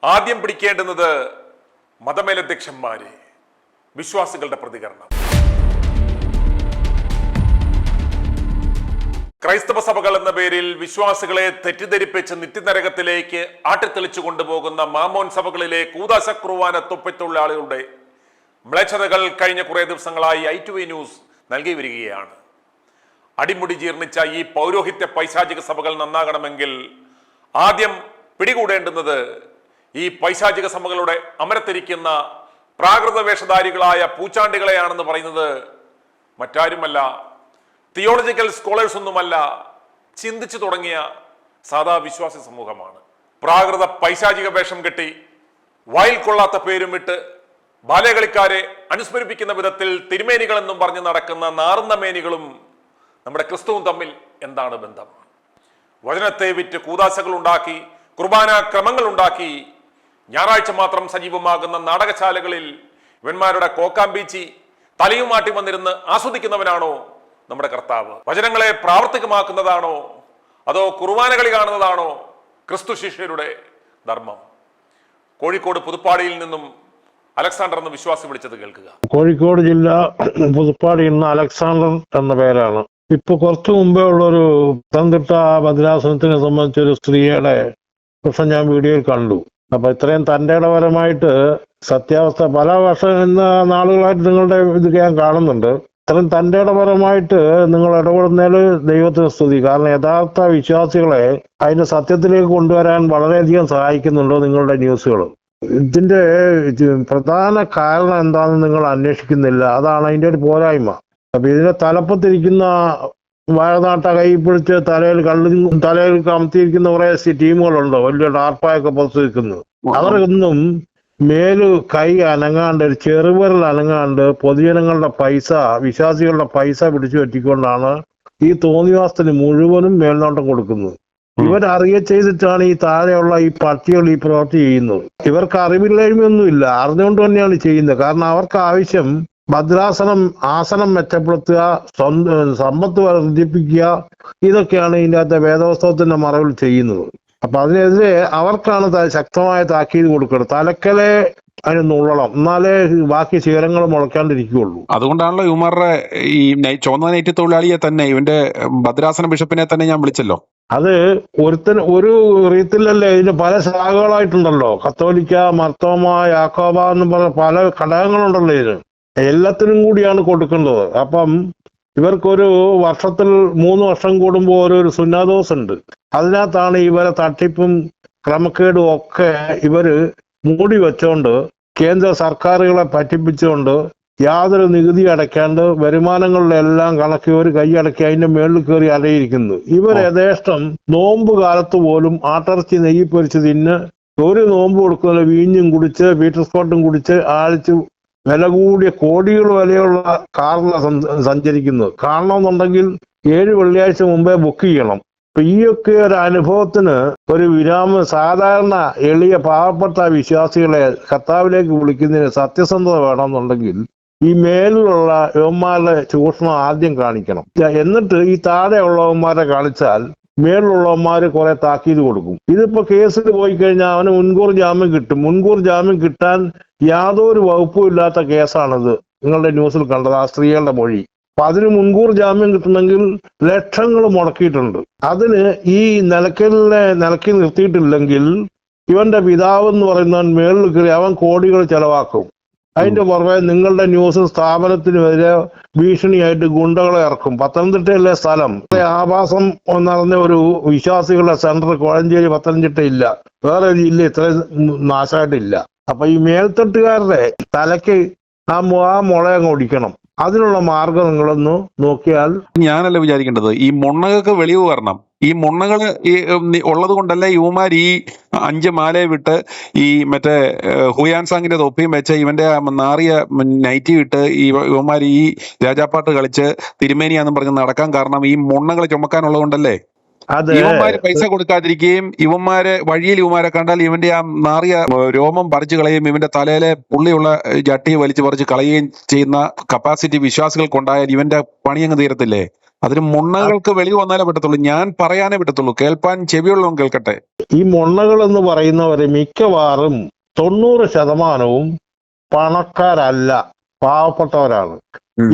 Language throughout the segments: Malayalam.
ആദ്യം പിടിക്കേണ്ടുന്നത് മതമേലധ്യക്ഷന്മാരെ, വിശ്വാസികളുടെ പ്രതികരണം. ക്രൈസ്തവ സഭകൾ എന്ന പേരിൽ വിശ്വാസികളെ തെറ്റിദ്ധരിപ്പിച്ച് നിത്യനരകത്തിലേക്ക് ആട്ടിത്തെളിച്ചു കൊണ്ടുപോകുന്ന മാമോൻ സഭകളിലെ കൂദാശ കുർബാന തൊപ്പിത്തൊഴിലാളികളുടെ മ്ലേച്ഛതകൾ കഴിഞ്ഞ കുറെ ദിവസങ്ങളായി i2v ന്യൂസ് നൽകി വരികയാണ്. അടിമുടി ജീർണിച്ച ഈ പൗരോഹിത്യ പൈശാചിക സഭകൾ നന്നാകണമെങ്കിൽ ആദ്യം പിടികൂടേണ്ടുന്നത് ഈ പൈശാചിക സഭകളുടെ അമരത്തിരിക്കുന്ന പ്രാകൃത വേഷധാരികളായ പൂച്ചാണ്ടികളെയാണെന്ന് പറയുന്നത് മറ്റാരുമല്ല, തിയോളജിക്കൽ സ്കോളേഴ്സ് ഒന്നുമല്ല, ചിന്തിച്ചു തുടങ്ങിയ സാധാ വിശ്വാസി സമൂഹമാണ്. പ്രാകൃത പൈശാചിക വേഷം കെട്ടി വായിൽ കൊള്ളാത്ത പേരും ഇട്ട് ബാലകളിക്കാരെ അനുസ്മരിപ്പിക്കുന്ന വിധത്തിൽ തിരുമേനികളെന്നും പറഞ്ഞ് നടക്കുന്ന നാറുന്ന മേനികളും നമ്മുടെ ക്രിസ്തുവും തമ്മിൽ എന്താണ് ബന്ധം? വചനത്തെ വിറ്റ് കൂദാശകൾ ഉണ്ടാക്കി, കുർബാന ക്രമങ്ങൾ ഉണ്ടാക്കി, ഞായറാഴ്ച മാത്രം സജീവമാകുന്ന നാടകശാലകളിൽ ഇവന്മാരുടെ കോക്കാമ്പീച്ചി തലയുമാട്ടി വന്നിരുന്ന് ആസ്വദിക്കുന്നവനാണോ നമ്മുടെ കർത്താവ്? വചനങ്ങളെ പ്രാവർത്തികമാക്കുന്നതാണോ അതോ കുർബാനകളി കാണുന്നതാണോ ക്രിസ്തു ശിഷ്യരുടെ ധർമ്മം? കോഴിക്കോട് പുതുപ്പാടിയിൽ നിന്നും അലക്സാണ്ടർ എന്ന വിശ്വാസി വിളിച്ചത് കേൾക്കുക. കോഴിക്കോട് ജില്ല പുതുപ്പാടിയിൽ നിന്ന് അലക്സാണ്ടർ എന്ന പേരാണ്. ഇപ്പൊ കുറച്ചു മുമ്പേ ഉള്ളൊരു പത്തനംതിട്ട ഭദ്രാസനത്തിനെ സംബന്ധിച്ചൊരു സ്ത്രീയുടെ പ്രശ്നം ഞാൻ വീഡിയോയിൽ കണ്ടു. അപ്പൊ ഇത്രയും തന്റേടപരമായിട്ട് സത്യാവസ്ഥ പല നാളുകളായിട്ട് നിങ്ങളുടെ ഇത് ഞാൻ കാണുന്നുണ്ട്. ഇത്രയും തന്റേടപരമായിട്ട് നിങ്ങൾ ഇടപെടുന്നതിൽ ദൈവത്തിന് സ്തുതി. കാരണം യഥാർത്ഥ വിശ്വാസികളെ അതിന്റെ സത്യത്തിലേക്ക് കൊണ്ടുവരാൻ വളരെയധികം സഹായിക്കുന്നുണ്ട് നിങ്ങളുടെ ന്യൂസുകൾ. ഇതിന്റെ പ്രധാന കാരണം എന്താണെന്ന് നിങ്ങൾ അന്വേഷിക്കുന്നില്ല. അതാണ് അതിന്റെ ഒരു പോരായ്മ. അപ്പൊ ഇതിന്റെ തലപ്പത്തിരിക്കുന്ന വാഴനാട്ട കൈ പിടിച്ച് തലയിൽ കമത്തിയിരിക്കുന്ന കുറെ ടീമുകളുണ്ട്, വലിയ ഡാർപ്പായൊക്കെ പുറത്ത് നിൽക്കുന്നത്. അവർക്കൊന്നും കൈ അനങ്ങാണ്ട്, ഒരു ചെറുവിരൽ അനങ്ങാണ്ട് പൊതുജനങ്ങളുടെ പൈസ, വിശ്വാസികളുടെ പൈസ പിടിച്ചു പറ്റിക്കൊണ്ടാണ് ഈ തോന്നിവാസത്തിന് മുഴുവനും മേൽനോട്ടം കൊടുക്കുന്നത്. ഇവരറിയ ചെയ്തിട്ടാണ് ഈ താഴെയുള്ള ഈ പാർട്ടികൾ ഈ പ്രവൃത്തി ചെയ്യുന്നത്. ഇവർക്ക് അറിവില്ലായ്മയൊന്നുമില്ല, അറിഞ്ഞുകൊണ്ട് തന്നെയാണ് ചെയ്യുന്നത്. കാരണം അവർക്ക് ആവശ്യം ഭദ്രാസനം ആസനം മെച്ചപ്പെടുത്തുക, സമ്പത്ത് വർദ്ധിപ്പിക്കുക, ഇതൊക്കെയാണ് ഇതിൻ്റെ അകത്തെ വേദോത്സവത്തിന്റെ മറവിൽ ചെയ്യുന്നത്. അപ്പൊ അതിനെതിരെ അവർക്കാണ് ശക്തമായ താക്കീത് കൊടുക്കുന്നത്. തലക്കലെ അതിന് നുള്ളണം, എന്നാലേ ബാക്കി ശീലങ്ങൾ മുളയ്ക്കാണ്ടിരിക്കുകയുള്ളൂ. അതുകൊണ്ടാണല്ലോ ഇവന്മാരുടെ ഈ ചുവന്ന നൈറ്റ് തൊഴിലാളിയെ തന്നെ, ഇവന്റെ ഭദ്രാസന ബിഷപ്പിനെ തന്നെ ഞാൻ വിളിച്ചല്ലോ. അത് ഒരു റീത്തിലല്ലേ, ഇതിന് പല ശാഖകളായിട്ടുണ്ടല്ലോ. കത്തോലിക്ക, മർത്തോമ, യാക്കോബ എന്ന് പറഞ്ഞ പല ഘടകങ്ങളുണ്ടല്ലോ. ഇതിന് എല്ലാത്തിനും കൂടിയാണ് കൊടുക്കേണ്ടത്. അപ്പം ഇവർക്കൊരു വർഷത്തിൽ 3 വർഷം കൂടുമ്പോൾ ഒരു സുന്നാദോസ് ഉണ്ട്. അതിനകത്താണ് ഇവരെ തട്ടിപ്പും ക്രമക്കേടും ഒക്കെ ഇവര് മൂടി വെച്ചോണ്ട്, കേന്ദ്ര സർക്കാരുകളെ പറ്റിപ്പിച്ചുകൊണ്ട്, യാതൊരു നികുതി അടയ്ക്കാണ്ട് വരുമാനങ്ങളിലെല്ലാം കണക്കി ഒരു കൈയടക്കി അതിന്റെ മേളിൽ കയറി അലയിരിക്കുന്നു. ഇവർ യഥേഷ്ടം നോമ്പ് കാലത്ത് പോലും ആട്ടിറച്ചി നെയ്യ് പൊരിച്ച് തിന്ന്, ഒരു നോമ്പ് കൊടുക്കുന്ന വീഞ്ഞും കുടിച്ച് പീറ്റർ സ്കോട്ടും കുടിച്ച് ആഴ്ച വില കൂടിയ കോടികൾ വിലയുള്ള കാറിലാണ് സഞ്ചരിക്കുന്നത്. കാണണമെന്നുണ്ടെങ്കിൽ 7 വെള്ളിയാഴ്ച മുമ്പേ ബുക്ക് ചെയ്യണം. അപ്പൊ ഈയൊക്കെ ഒരു അനുഭവത്തിന് ഒരു വിരാമം സാധാരണ എളിയ പാവപ്പെട്ട വിശ്വാസികളെ കർത്താവിലേക്ക് വിളിക്കുന്നതിന് സത്യസന്ധത വേണമെന്നുണ്ടെങ്കിൽ ഈ മേലിലുള്ള യവന്മാരുടെ ചൂഷണം ആദ്യം കാണിക്കണം. എന്നിട്ട് ഈ താഴെയുള്ളവന്മാരെ കാണിച്ചാൽ മേളിലുള്ളവന്മാര് കുറെ താക്കീത് കൊടുക്കും. ഇതിപ്പോ കേസിൽ പോയി കഴിഞ്ഞാൽ അവന് മുൻകൂർ ജാമ്യം കിട്ടും. മുൻകൂർ ജാമ്യം കിട്ടാൻ യാതൊരു വകുപ്പും ഇല്ലാത്ത കേസാണിത്. നിങ്ങളുടെ ന്യൂസിൽ കണ്ടത് ആ സ്ത്രീകളുടെ മൊഴി. അപ്പൊ അതിന് മുൻകൂർ ജാമ്യം കിട്ടണമെങ്കിൽ ലക്ഷങ്ങൾ മുടക്കിയിട്ടുണ്ട്. അതിന് ഈ നിലയ്ക്ക് നിർത്തിയിട്ടില്ലെങ്കിൽ ഇവന്റെ പിതാവ് എന്ന് പറയുന്നവൻ മേളിൽ കയറി അവൻ കോടികൾ ചെലവാക്കും. അതിന്റെ പുറമെ നിങ്ങളുടെ ന്യൂസ് സ്ഥാപനത്തിനെതിരെ ഭീഷണിയായിട്ട് ഗുണ്ടകളെ ഇറക്കും. പത്തനംതിട്ടയിലെ സ്ഥലം ആഭാസം നടന്ന ഒരു വിശ്വാസികളുടെ സെന്റർ കോഴഞ്ചേരി പത്തനംതിട്ട ഇല്ല, വേറെ ജില്ല ഇത്രയും നാശമായിട്ടില്ല. അപ്പൊ ഈ മേൽത്തട്ടുകാരുടെ തലയ്ക്ക് ആ മുളയങ്ങ് ഒടിക്കണം. അതിനുള്ള മാർഗം നിങ്ങളൊന്ന് നോക്കിയാൽ. ഞാനല്ല വിചാരിക്കേണ്ടത്, ഈ മുണ്ണകൾക്ക് വെളിവ് വരണം. ഈ മുണ്ണകൾ ഉള്ളത് കൊണ്ടല്ല യുവമാർ ഈ 5 മാലയെ വിട്ട് ഈ മറ്റേ ഹുയാൻ സാങ്ങിന്റെ തൊപ്പിയും വെച്ച് ഇവന്റെ നാറിയ നൈറ്റി ഇട്ട് യുവമാർ ഈ രാജാപ്പാട്ട് കളിച്ച് തിരുമേനിയാന്ന് പറഞ്ഞ് നടക്കാൻ കാരണം ഈ മുണ്ണകൾ ചുമക്കാനുള്ളത് കൊണ്ടല്ലേ. അത് ഇവന്മാര് പൈസ കൊടുക്കാതിരിക്കുകയും വഴിയിൽ ഇവന്മാരെ കണ്ടാൽ ഇവന്റെ ആ നാറിയ രോമം പറിച്ചു കളയും, ഇവന്റെ തലയിലെ പുള്ളിയുള്ള ജട്ടി വലിച്ചു പറിച്ച് കളയുകയും ചെയ്യുന്ന കപ്പാസിറ്റി വിശ്വാസികൾക്കുണ്ടായാൽ ഇവന്റെ പണി അങ്ങ് തീരത്തില്ലേ? അതിന് മുണ്ണകൾക്ക് വെളിവ് വന്നാലേ പറ്റത്തുള്ളൂ. ഞാൻ പറയാനേ പറ്റത്തുള്ളൂ, കേൾപ്പാൻ ചെവിയുള്ളവൻ കേൾക്കട്ടെ. ഈ മൊണ്ണകൾ എന്ന് പറയുന്നവര് മിക്കവാറും 90% പണക്കാരല്ല, പാവപ്പെട്ടവരാണ്.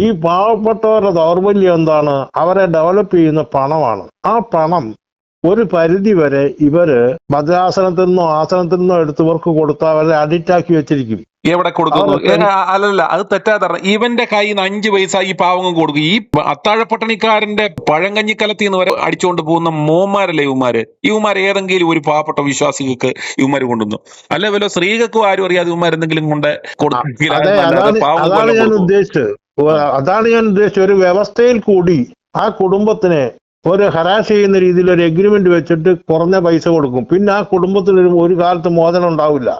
ഈ പാവപ്പെട്ടവരുടെ ദൗർബല്യം എന്താണ്? അവരെ ഡെവലപ്പ് ചെയ്യുന്ന പണമാണ്. ആ പണം ഒരു പരിധി വരെ ഇവര് ഭദ്രാസനത്തിൽ നിന്നോ ആസനത്തിൽ നിന്നോ എടുത്തവർക്ക് കൊടുത്താൽ അവരെ അഡിക്റ്റ് ആക്കി വെച്ചിരിക്കും. എവിടെ കൊടുക്കുന്നു? അല്ലല്ല, അത് തെറ്റാതെ. ഇവന്റെ കയ്യിൽ നിന്ന് 5 പൈസ ഈ പാവങ്ങൾ കൊടുക്കും. ഈ അത്താഴപ്പട്ടണിക്കാരന്റെ പഴങ്കഞ്ഞിക്കലത്തിൽ നിന്ന് വരെ അടിച്ചുകൊണ്ട് പോകുന്ന മോന്മാരല്ലേ ഇവന്മാര് ഏതെങ്കിലും ഒരു പാവപ്പെട്ട വിശ്വാസികൾക്ക് ഇവന്മാര് കൊണ്ടുവന്നു? അല്ലെ വല്ല സ്ത്രീകൾക്കും ആരും അറിയാതെ ഇവന്മാർ എന്തെങ്കിലും കൊണ്ട് അതാണ് ഞാൻ ഉദ്ദേശിച്ചത്. ഒരു വ്യവസ്ഥയിൽ കൂടി ആ കുടുംബത്തിനെ ഒരു ഹരാസ് ചെയ്യുന്ന രീതിയിൽ ഒരു എഗ്രിമെന്റ് വെച്ചിട്ട് കുറഞ്ഞ പൈസ കൊടുക്കും. പിന്നെ ആ കുടുംബത്തിന് ഒരു കാലത്ത് മോചനം ഉണ്ടാവില്ല.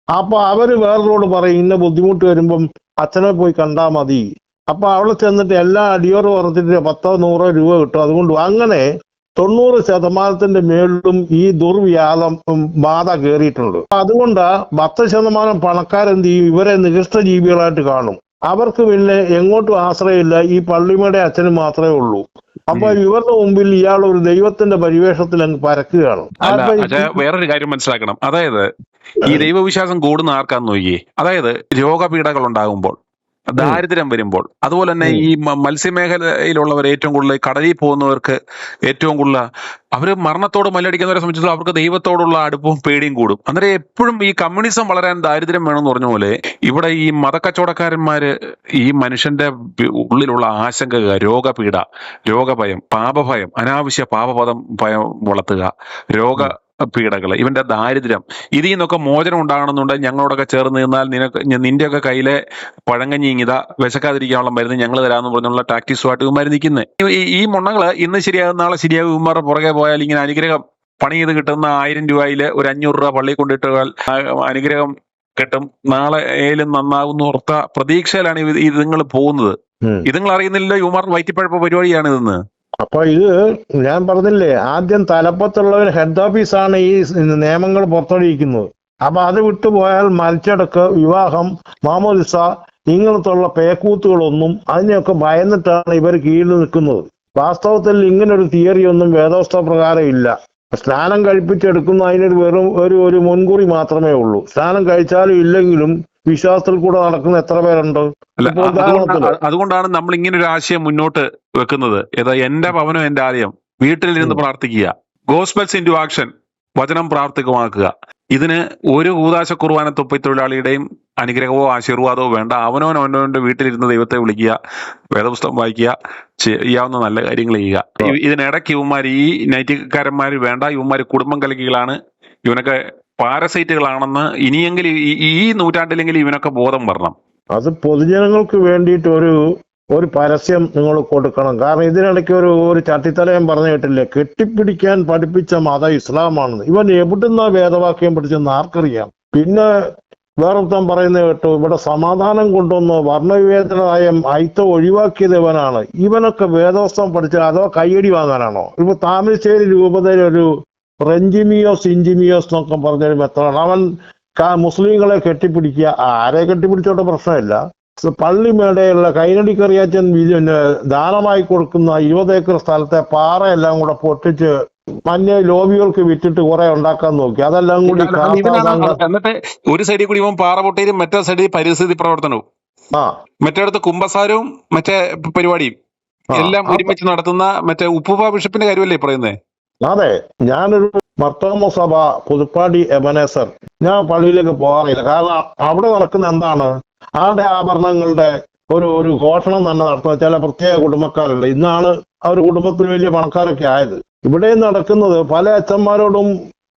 അപ്പൊ അവര് വേറൊരോട് പറയും, ഇന്ന ബുദ്ധിമുട്ട് വരുമ്പം അച്ഛനെ പോയി കണ്ടാ മതി. അപ്പൊ അവിടെ ചെന്നിട്ട് എല്ലാ അടിയോറ് പറഞ്ഞിട്ട് 10-100 രൂപ കിട്ടും. അതുകൊണ്ട് അങ്ങനെ 90% മേളിലും ഈ ദുർവ്യാധം ബാധ കയറിയിട്ടുണ്ട്. അതുകൊണ്ട് 10% പണക്കാരെന്ത് ചെയ്യും? ഇവരെ നികൃഷ്ട ജീവികളായിട്ട് കാണും. അവർക്ക് പിന്നെ എങ്ങോട്ടും ആശ്രയമില്ല. ഈ പള്ളിമയുടെ അച്ഛന് മാത്രമേ ഉള്ളൂ. അപ്പൊ ഇവരുടെ മുമ്പിൽ ഇയാൾ ഒരു ദൈവത്തിന്റെ പരിവേഷത്തിൽ അങ്ങ് പരക്കുകയാണ്. വേറൊരു കാര്യം മനസ്സിലാക്കണം. അതായത് ഈ ദൈവവിശ്വാസം കൂടുന്ന ആർക്കാന്ന് നോക്കിയേ. അതായത് രോഗപീഠകൾ ഉണ്ടാകുമ്പോൾ, ദാരിദ്ര്യം വരുമ്പോൾ, അതുപോലെ തന്നെ ഈ മത്സ്യമേഖലയിലുള്ളവർ ഏറ്റവും കൂടുതൽ, കടലിൽ പോകുന്നവർക്ക് ഏറ്റവും കൂടുതൽ, അവര് മരണത്തോട് മല്ലടിക്കുന്നവരെ സംബന്ധിച്ചിടത്തോളം അവർക്ക് ദൈവത്തോടുള്ള അടുപ്പവും പേടിയും കൂടും. അന്നേരം എപ്പോഴും ഈ കമ്മ്യൂണിസം വളരാൻ ദാരിദ്ര്യം വേണമെന്ന് പറഞ്ഞ പോലെ ഇവിടെ ഈ മതക്കച്ചവടക്കാരന്മാര് ഈ മനുഷ്യന്റെ ഉള്ളിലുള്ള ആശങ്ക, രോഗപീഠ, രോഗഭയം, പാപഭയം, അനാവശ്യ ഭയം വളർത്തുക, പീഡകള്, ഇവന്റെ ദാരിദ്ര്യം, ഇതിൽ നിന്നൊക്കെ മോചനം ഉണ്ടാകണമെന്നുണ്ടെങ്കിൽ ഞങ്ങളോടൊക്കെ ചേർന്ന് നിന്നാൽ നിന്റെയൊക്കെ കയ്യിലെ പഴങ്കഞ്ഞി ഇങ്ങിതാ, വിശക്കാതിരിക്കാനുള്ള മരുന്ന് ഞങ്ങൾ തരാമെന്ന് പറഞ്ഞുള്ള ടാക്ടീസുമായിട്ട് ഇവന്മാർ നിൽക്കുന്നത്. ഈ മുണ്ണകള് ഇന്ന് ശരിയാകും നാളെ ശരിയാകും ഇവന്മാരുടെ പുറകെ പോയാൽ ഇങ്ങനെ അനുഗ്രഹം പണി ചെയ്ത് കിട്ടുന്ന 1000 രൂപയിൽ ഒരു 500 രൂപ പള്ളി കൊണ്ടിട്ടാൽ അനുഗ്രഹം കിട്ടും, നാളെ ഏലും നന്നാകുന്ന ഓർത്ത പ്രതീക്ഷയിലാണ് ഇതുങ്ങൾ പോകുന്നത്. ഇതുങ്ങൾ അറിയുന്നില്ലല്ലോ ഇവന്മാരുടെ വയറ്റിപ്പഴപ്പ പരിപാടിയാണ് ഇതെന്ന്. അപ്പൊ ഇത് ഞാൻ പറഞ്ഞില്ലേ, ആദ്യം തലപ്പത്തുള്ളവർ ഹെഡ് ഓഫീസാണ് ഈ നിയമങ്ങൾ പുറപ്പെടുവിക്കുന്നത്. അപ്പൊ അത് വിട്ടുപോയാൽ മരിച്ചടക്ക്, വിവാഹം, മാമോദിസ, ഇങ്ങനത്തുള്ള പേക്കൂത്തുകളൊന്നും അതിനെയൊക്കെ ഭയന്നിട്ടാണ് ഇവർ കീഴിൽ നിൽക്കുന്നത്. വാസ്തവത്തിൽ ഇങ്ങനൊരു തിയറി ഒന്നും വേദോസ്ത പ്രകാരം ഇല്ല. സ്നാനം കഴിപ്പിച്ചെടുക്കുന്ന അതിനൊരു ഒരു മുൻകുറി മാത്രമേ ഉള്ളൂ. സ്നാനം കഴിച്ചാലും ഇല്ലെങ്കിലും വിശ്വാസത്തിൽ കൂടെ നടക്കുന്ന എത്ര പേരുണ്ട്? അതുകൊണ്ടാണ് നമ്മൾ ഇങ്ങനെ ഒരു ആശയം മുന്നോട്ട് വെക്കുന്നത്. എന്റെ ഭവനം എന്റെ ആലയം, വീട്ടിലിരുന്ന് പ്രാർത്ഥിക്കുക, ഗോസ്പെൽസ് ഇൻടു ആക്ഷൻ, വചനം പ്രാവർത്തികമാക്കുക. ഇതിന് ഒരു കൂദാശ കുർബാന തൊപ്പിത്തൊഴിലാളിയുടെയും അനുഗ്രഹമോ ആശീർവാദമോ വേണ്ട. അവനവന്റെ വീട്ടിലിരുന്ന് ദൈവത്തെ വിളിക്കുക, വേദപുസ്തകം വായിക്കുക, ചെയ്യാവുന്ന നല്ല കാര്യങ്ങൾ ചെയ്യുക. ഇതിനിടയ്ക്ക് ഇവന്മാർ, ഈ നൈതികക്കാരന്മാർ വേണ്ട, ഇവന്മാർ കുടുംബം കലകികളാണ്, ഇവനൊക്കെ പാരസൈറ്റുകളാണെന്ന് ഇനിയെങ്കിലും ഈ നൂറ്റാണ്ടിലെങ്കിലും ഇവനൊക്കെ ബോധം വരണം. അത് പൊതുജനങ്ങൾക്ക് വേണ്ടിയിട്ട് ഒരു പരസ്യം നിങ്ങൾ കൊടുക്കണം. കാരണം ഇതിനിടയ്ക്ക് ഒരു ചട്ടിത്തലയം പറഞ്ഞു കേട്ടില്ലേ, കെട്ടിപ്പിടിക്കാൻ പഠിപ്പിച്ച മതം ഇസ്ലാമാണെന്ന്. ഇവൻ എവിടുന്ന വേദവാക്യം പഠിച്ചെന്ന് ആർക്കറിയാം? പിന്നെ വേറൊരുത്തം പറയുന്നത് കേട്ടു, ഇവിടെ സമാധാനം കൊണ്ടുവന്ന് വർണ്ണവിവേചനായ അയിത്തം ഒഴിവാക്കിയത് ഇവനാണ്. ഇവനൊക്കെ വേദോസ്തം പഠിച്ചാൽ അതോ കയ്യടി വാങ്ങാനാണോ? ഇപ്പൊ താമരശ്ശേരി രൂപതയിൽ ഒരു റെഞ്ചിമിയോസ് ഇഞ്ചിമിയോസ് എന്നൊക്കെ പറഞ്ഞൊരു മെത്തഡാണ്. അവൻ മുസ്ലിങ്ങളെ കെട്ടിപ്പിടിക്കുക, ആരെ കെട്ടിപ്പിടിച്ചോട്ടെ പ്രശ്നമില്ല. പള്ളിമേടയുള്ള കൈനടിക്കറിയാച്ചൻ ദാനമായി കൊടുക്കുന്ന 20 ഏക്കർ സ്ഥലത്തെ പാറയെല്ലാം കൂടെ പൊട്ടിച്ച് മഞ്ഞ ലോബികൾക്ക് വിറ്റിട്ട് കുറെ ഉണ്ടാക്കാൻ നോക്കി. അതെല്ലാം കൂടി എന്നിട്ട് ഒരു സൈഡിൽ കൂടി ഇവൻ പാറ പൊട്ടിയും മറ്റേ സൈഡിൽ പരിസ്ഥിതി പ്രവർത്തനവും, മറ്റേടത്ത് കുംഭസാരവും മറ്റേ പരിപാടിയും എല്ലാം ഒരുമിച്ച് നടത്തുന്ന മറ്റേ ഉപ്പുപ ബിഷപ്പിന്റെ കാര്യമല്ലേ പറയുന്നേ? അതെ, ഞാനൊരു മർത്തോമ സഭ പുതുപ്പാടി എബനേസർ, ഞാൻ പള്ളിയിലേക്ക് പോകാറില്ല. കാരണം അവിടെ നടക്കുന്ന എന്താണ്, ആരുടെ ആഭരണങ്ങളുടെ ഒരു ഘോഷണം തന്നെ നടത്തുന്ന ചില പ്രത്യേക കുടുംബക്കാരുണ്ട്. ഇന്നാണ് അവർ കുടുംബത്തിൽ വലിയ പണക്കാരൊക്കെ ആയത്. ഇവിടെ നടക്കുന്നത് പല അച്ഛന്മാരോടും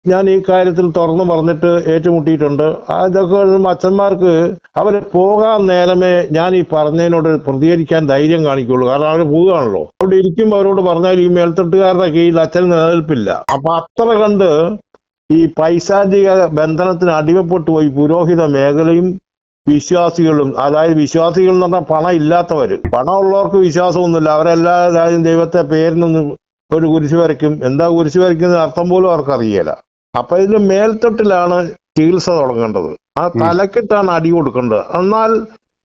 ഞാൻ ഈ കാര്യത്തിൽ തുറന്നു പറഞ്ഞിട്ട് ഏറ്റുമുട്ടിയിട്ടുണ്ട്. അതൊക്കെ അച്ഛന്മാർക്ക് അവർ പോകാൻ നേരമേ ഞാൻ ഈ പറഞ്ഞതിനോട് പ്രതികരിക്കാൻ ധൈര്യം കാണിക്കുള്ളൂ. കാരണം അവർ പോവുകയാണല്ലോ. അവിടെ ഇരിക്കുമ്പോൾ അവരോട് പറഞ്ഞാൽ ഈ മേൽത്തട്ടുകാരുടെ കീഴിൽ അച്ഛൻ നിലനിൽപ്പില്ല. അപ്പൊ അത്ര കണ്ട് ഈ പൈശാചിക ബന്ധനത്തിന് അടിമപ്പെട്ടു പോയി പുരോഹിത മേഖലയും വിശ്വാസികളും. അതായത് വിശ്വാസികൾ എന്ന് പറഞ്ഞാൽ പണം ഇല്ലാത്തവര്. പണം ഉള്ളവർക്ക് വിശ്വാസമൊന്നുമില്ല. അവരെല്ലാവരും ദൈവത്തെ പേരിനൊന്നും ഒരു കുരിശ് വരയ്ക്കും. എന്താ കുരിശ് വരയ്ക്കുന്ന അർത്ഥം പോലും അവർക്ക് അറിയില്ല. അപ്പൊ ഇതിന്റെ മേൽത്തൊട്ടിലാണ് ചികിത്സ തുടങ്ങേണ്ടത്. ആ തലക്കിട്ടാണ് അടി കൊടുക്കേണ്ടത്. എന്നാൽ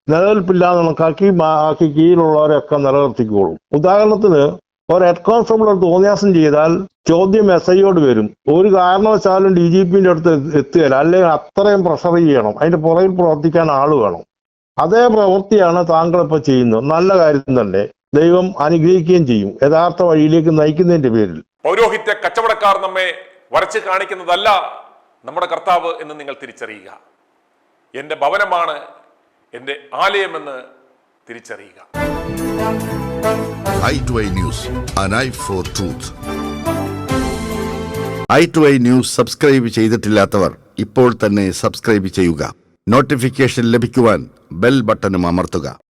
നിലനിൽപ്പില്ലാതെ കണക്കാക്കി ബാക്കി കീഴിലുള്ളവരെയൊക്കെ നിലനിർത്തിക്കോളും. ഉദാഹരണത്തിന് ഒരു ഹെഡ് കോൺസ്റ്റബിൾ തോന്നിയാസം ചെയ്താൽ ചോദ്യം SI വരും. ഒരു കാരണവശാലും DGPന്റെ അടുത്ത് എത്തുകയില്ല. അല്ലെങ്കിൽ അത്രയും പ്രഷർ ചെയ്യണം. അതിന്റെ പുറകിൽ പ്രവർത്തിക്കാൻ ആള് വേണം. അതേ പ്രവൃത്തിയാണ് താങ്കൾ ഇപ്പൊ ചെയ്യുന്നത്. നല്ല കാര്യം തന്നെ. ദൈവം അനുഗ്രഹിക്കുകയും ചെയ്യും യഥാർത്ഥ വഴിയിലേക്ക് നയിക്കുന്നതിന്റെ പേരിൽ. പൗരോഹിത്യ കച്ചവടക്കാർ നമ്മെ വരച്ച് കാണിക്കുന്നതല്ല നമ്മുടെ കർത്താവ് എന്ന് നിങ്ങൾ തിരിച്ചറിയുക. എൻ്റെ ഭവനമാണ് എൻ്റെ ആലയമെന്ന് തിരിച്ചറിയുക. i2i News, an eye for truth. i2i News subscribe ചെയ്തിട്ടില്ലാത്തവർ ഇപ്പോൾ തന്നെ സബ്സ്ക്രൈബ് ചെയ്യുക. നോട്ടിഫിക്കേഷൻ ലഭിക്കുവാൻ ബെൽ ബട്ടണും അമർത്തുക.